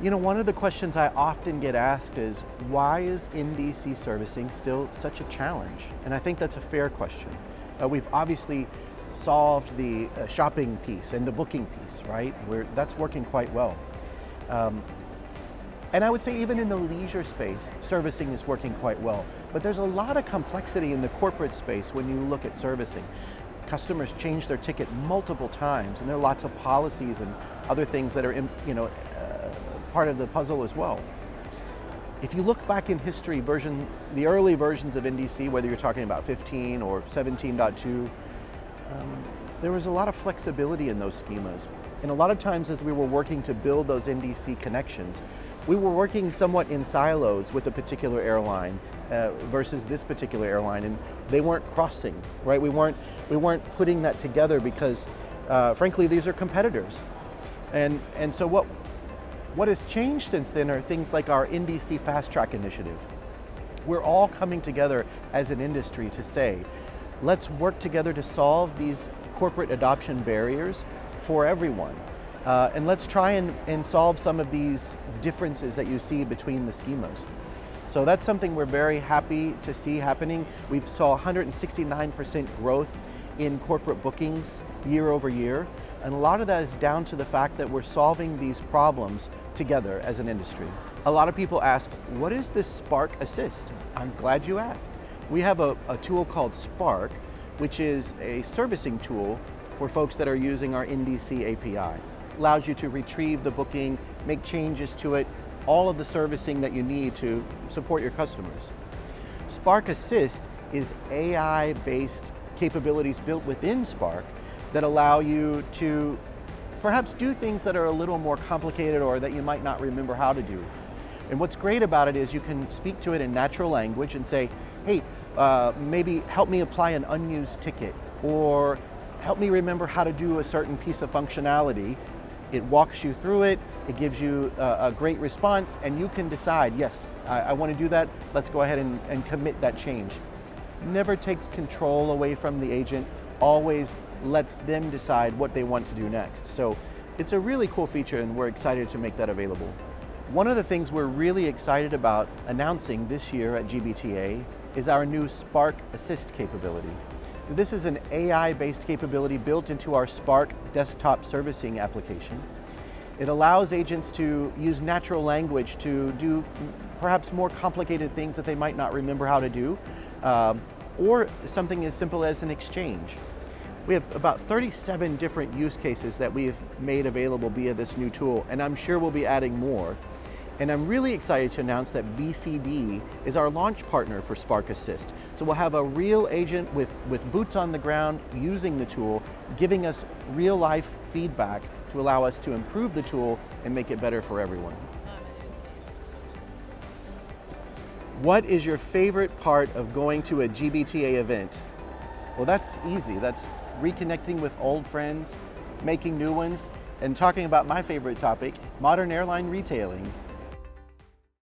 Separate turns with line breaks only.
You know, one of the questions I often get asked is, why is NDC servicing still such a challenge? And I think that's a fair question. We've obviously solved the shopping piece and the booking piece, right? That's working quite well. And I would say even in the leisure space, servicing is working quite well. But there's a lot of complexity in the corporate space when you look at servicing. Customers change their ticket multiple times, and there are lots of policies and other things that are, part of the puzzle as well. If you look back in history, the early versions of NDC, whether you're talking about 15 or 17.2, there was a lot of flexibility in those schemas. And a lot of times as we were working to build those NDC connections, we were working somewhat in silos with a particular airline versus this particular airline, and they weren't crossing, right? We weren't putting that together because, frankly, these are competitors. And so what has changed since then are things like our NDC Fast Track initiative. We're all coming together as an industry to say, let's work together to solve these corporate adoption barriers for everyone. And let's try and solve some of these differences that you see between the schemas. So that's something we're very happy to see happening. We saw 169% growth in corporate bookings year over year. And a lot of that is down to the fact that we're solving these problems together as an industry. A lot of people ask, what is this Spark Assist? I'm glad you asked. We have a tool called Spark, which is a servicing tool for folks that are using our NDC API. Allows you to retrieve the booking, make changes to it, all of the servicing that you need to support your customers. Spark Assist is AI-based capabilities built within Spark that allow you to perhaps do things that are a little more complicated or that you might not remember how to do. And what's great about it is you can speak to it in natural language and say, hey, maybe help me apply an unused ticket, or help me remember how to do a certain piece of functionality. It walks you through it, it gives you a great response, and you can decide, yes, I want to do that, let's go ahead and commit that change. Never takes control away from the agent, always lets them decide what they want to do next. So it's a really cool feature, and we're excited to make that available. One of the things we're really excited about announcing this year at GBTA is our new Spark Assist capability. This is an AI-based capability built into our Spark desktop servicing application. It allows agents to use natural language to do perhaps more complicated things that they might not remember how to do, or something as simple as an exchange. We have about 37 different use cases that we've made available via this new tool, and I'm sure we'll be adding more. And I'm really excited to announce that BCD is our launch partner for Spark Assist. So we'll have a real agent with boots on the ground using the tool, giving us real life feedback to allow us to improve the tool and make it better for everyone. What is your favorite part of going to a GBTA event? Well, that's easy. That's reconnecting with old friends, making new ones, and talking about my favorite topic, modern airline retailing.